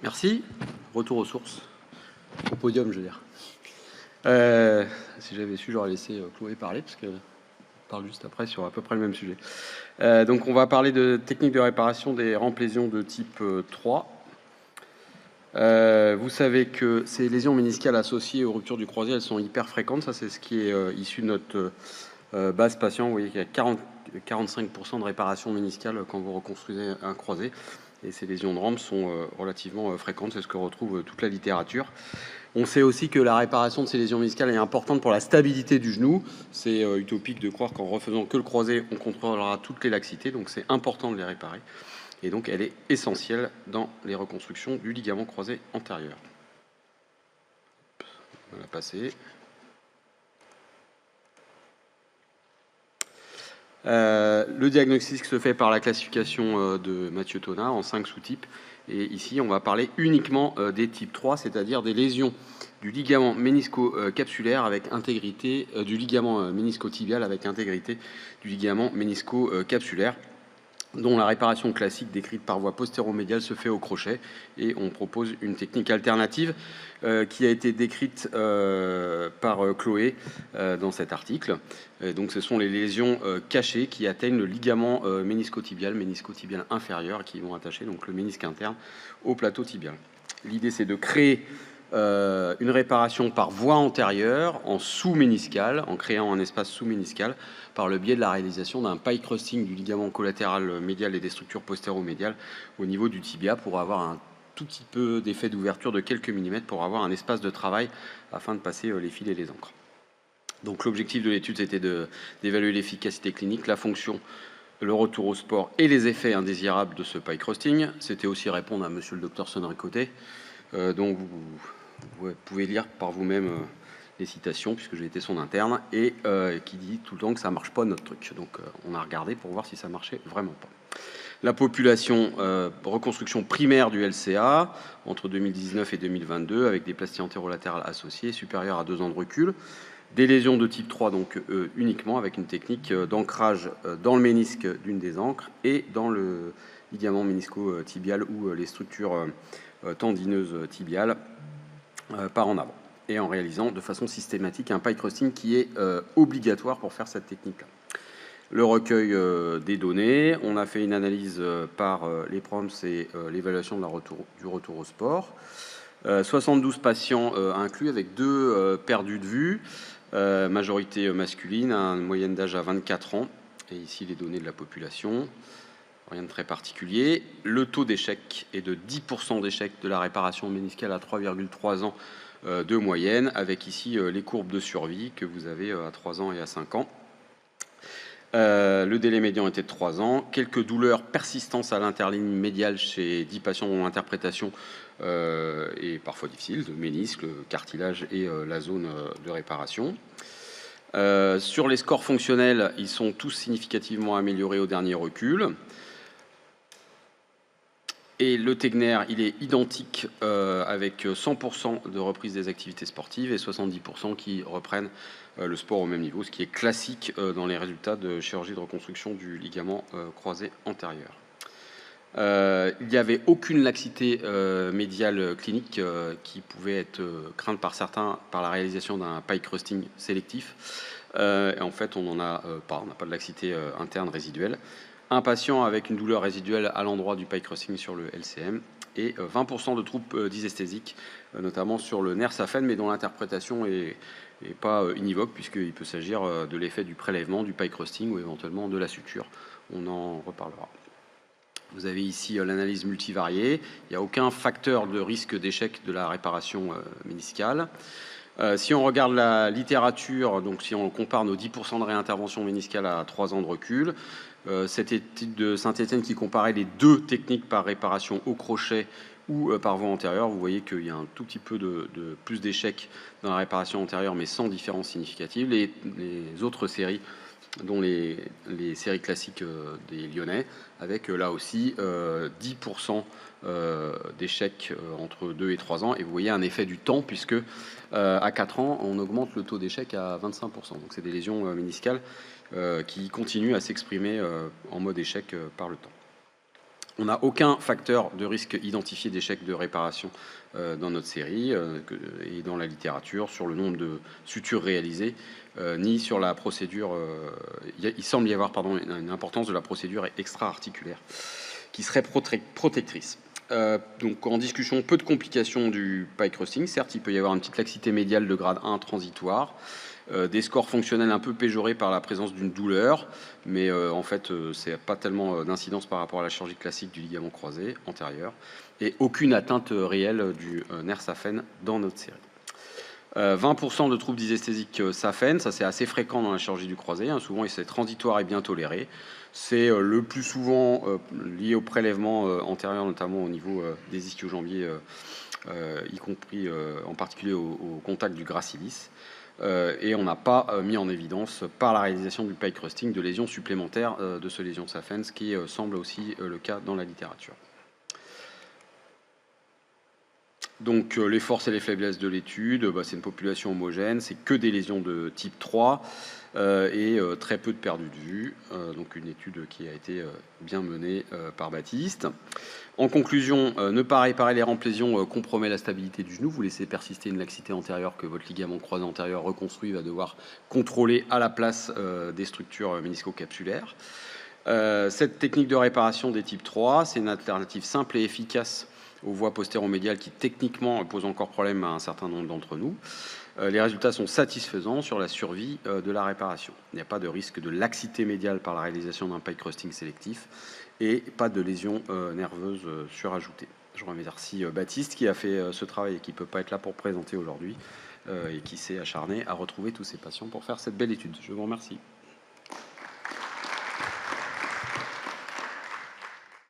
Merci. Retour aux sources. Au podium, je veux dire. Si j'avais su, j'aurais laissé Chloé parler, parce qu'elle parle juste après sur à peu près le même sujet. Donc, on va parler de techniques de réparation des rampes lésions de type 3. Vous savez que ces lésions méniscales associées aux ruptures du croisé, elles sont hyper fréquentes. Ça, c'est ce qui est issu de notre base patient. Vous voyez qu'il y a 45% de réparation méniscale quand vous reconstruisez un croisé. Et ces lésions de rampe sont relativement fréquentes, c'est ce que retrouve toute la littérature. On sait aussi que la réparation de ces lésions méniscales est importante pour la stabilité du genou. C'est utopique de croire qu'en refaisant que le croisé, on contrôlera toutes les laxités, donc c'est important de les réparer. Et donc elle est essentielle dans les reconstructions du ligament croisé antérieur. On va la passer. Le diagnostic se fait par la classification de Mathieu Tonat en 5 sous-types. Et ici, on va parler uniquement des types 3, c'est-à-dire des lésions du ligament ménisco-capsulaire avec intégrité, du ligament ménisco-tibial avec intégrité du ligament ménisco-capsulaire, dont la réparation classique décrite par voie postéromédiale se fait au crochet, et on propose une technique alternative qui a été décrite par Chloé dans cet article. Donc ce sont les lésions cachées qui atteignent le ligament ménisco-tibial inférieur, qui vont attacher donc le ménisque interne au plateau tibial. L'idée, c'est de créer une réparation par voie antérieure en sous-méniscal, en créant un espace sous-méniscal par le biais de la réalisation d'un pie crusting du ligament collatéral médial et des structures postéro-médiales au niveau du tibia pour avoir un tout petit peu d'effet d'ouverture de quelques millimètres pour avoir un espace de travail afin de passer les fils et les encres. Donc l'objectif de l'étude, c'était d'évaluer l'efficacité clinique, la fonction, le retour au sport et les effets indésirables de ce pie crusting. C'était aussi répondre à monsieur le docteur Sonricoté, dont vous pouvez lire par vous-même les citations, puisque j'ai été son interne, et qui dit tout le temps que ça marche pas notre truc. Donc on a regardé pour voir si ça marchait vraiment pas. La population reconstruction primaire du LCA entre 2019 et 2022 avec des plastiques antérolatérales associées supérieures à 2 ans de recul, des lésions de type 3 donc uniquement avec une technique d'ancrage dans le ménisque d'une des ancres et dans le ligament ménisco-tibial ou les structures tendineuses tibiales par en avant, et en réalisant de façon systématique un pie crusting qui est obligatoire pour faire cette technique-là. Le recueil des données, on a fait une analyse par les proms et l'évaluation de du retour au sport. 72 patients inclus avec 2 perdus de vue, majorité masculine, une moyenne d'âge à 24 ans, et ici les données de la population. Rien de très particulier. Le taux d'échec est de 10% d'échec de la réparation méniscale à 3,3 ans de moyenne, avec ici les courbes de survie que vous avez à 3 ans et à 5 ans. Le délai médian était de 3 ans. Quelques douleurs, persistances à l'interligne médiale chez 10 patients dont l'interprétation est parfois difficile, de ménisque, le cartilage et la zone de réparation. Sur les scores fonctionnels, ils sont tous significativement améliorés au dernier recul. Et le Tegner, il est identique avec 100% de reprise des activités sportives et 70% qui reprennent le sport au même niveau, ce qui est classique dans les résultats de chirurgie de reconstruction du ligament croisé antérieur. Il n'y avait aucune laxité médiale clinique qui pouvait être crainte par certains par la réalisation d'un pie crusting sélectif. Et en fait, on n'en a pas, on n'a pas de laxité interne résiduelle. Un patient avec une douleur résiduelle à l'endroit du pie crusting sur le LCM et 20% de troubles dysesthésiques, notamment sur le nerf saphène, mais dont l'interprétation est pas univoque, puisqu'il peut s'agir de l'effet du prélèvement, du pie crusting ou éventuellement de la suture. On en reparlera. Vous avez ici l'analyse multivariée. Il n'y a aucun facteur de risque d'échec de la réparation méniscale. Si on regarde la littérature, donc si on compare nos 10% de réintervention méniscale à 3 ans de recul, cette étude de Saint-Étienne qui comparait les 2 techniques par réparation au crochet ou par voie antérieure, vous voyez qu'il y a un tout petit peu de plus d'échecs dans la réparation antérieure, mais sans différence significative. Les autres séries, dont les séries classiques des Lyonnais, avec là aussi 10% d'échecs entre 2 et 3 ans, et vous voyez un effet du temps, puisque à 4 ans, on augmente le taux d'échec à 25%. Donc c'est des lésions méniscales qui continuent à s'exprimer en mode échec par le temps. On n'a aucun facteur de risque identifié d'échec de réparation dans notre série et dans la littérature sur le nombre de sutures réalisées, ni sur la procédure. Il semble y avoir une importance de la procédure extra-articulaire qui serait protectrice. Donc en discussion, peu de complications du pike rusting. Certes, il peut y avoir une petite laxité médiale de grade 1 transitoire, des scores fonctionnels un peu péjorés par la présence d'une douleur, mais en fait, c'est pas tellement d'incidence par rapport à la chirurgie classique du ligament croisé antérieur, et aucune atteinte réelle du nerf saphène dans notre série. 20% de troubles dysesthésiques saphène, ça c'est assez fréquent dans la chirurgie du croisé, hein, souvent c'est transitoire et bien toléré. C'est le plus souvent lié au prélèvement antérieur, notamment au niveau des ischio-jambiers, y compris en particulier au contact du gracilis. Et on n'a pas mis en évidence par la réalisation du pike rusting de lésions supplémentaires de ce lésion saphène, ce qui semble aussi le cas dans la littérature. Donc les forces et les faiblesses de l'étude, c'est une population homogène, c'est que des lésions de type 3 et très peu de perdus de vue. Donc une étude qui a été bien menée par Baptiste. En conclusion, ne pas réparer les ramplésions compromet la stabilité du genou. Vous laissez persister une laxité antérieure que votre ligament croisé antérieur reconstruit va devoir contrôler à la place des structures ménisco-capsulaires. Cette technique de réparation des types 3, c'est une alternative simple et efficace aux voies postéromédiales qui techniquement posent encore problème à un certain nombre d'entre nous. Les résultats sont satisfaisants sur la survie de la réparation. Il n'y a pas de risque de laxité médiale par la réalisation d'un pike rusting sélectif et pas de lésions nerveuses surajoutées. Je remercie Baptiste qui a fait ce travail et qui ne peut pas être là pour présenter aujourd'hui et qui s'est acharné à retrouver tous ses patients pour faire cette belle étude. Je vous remercie.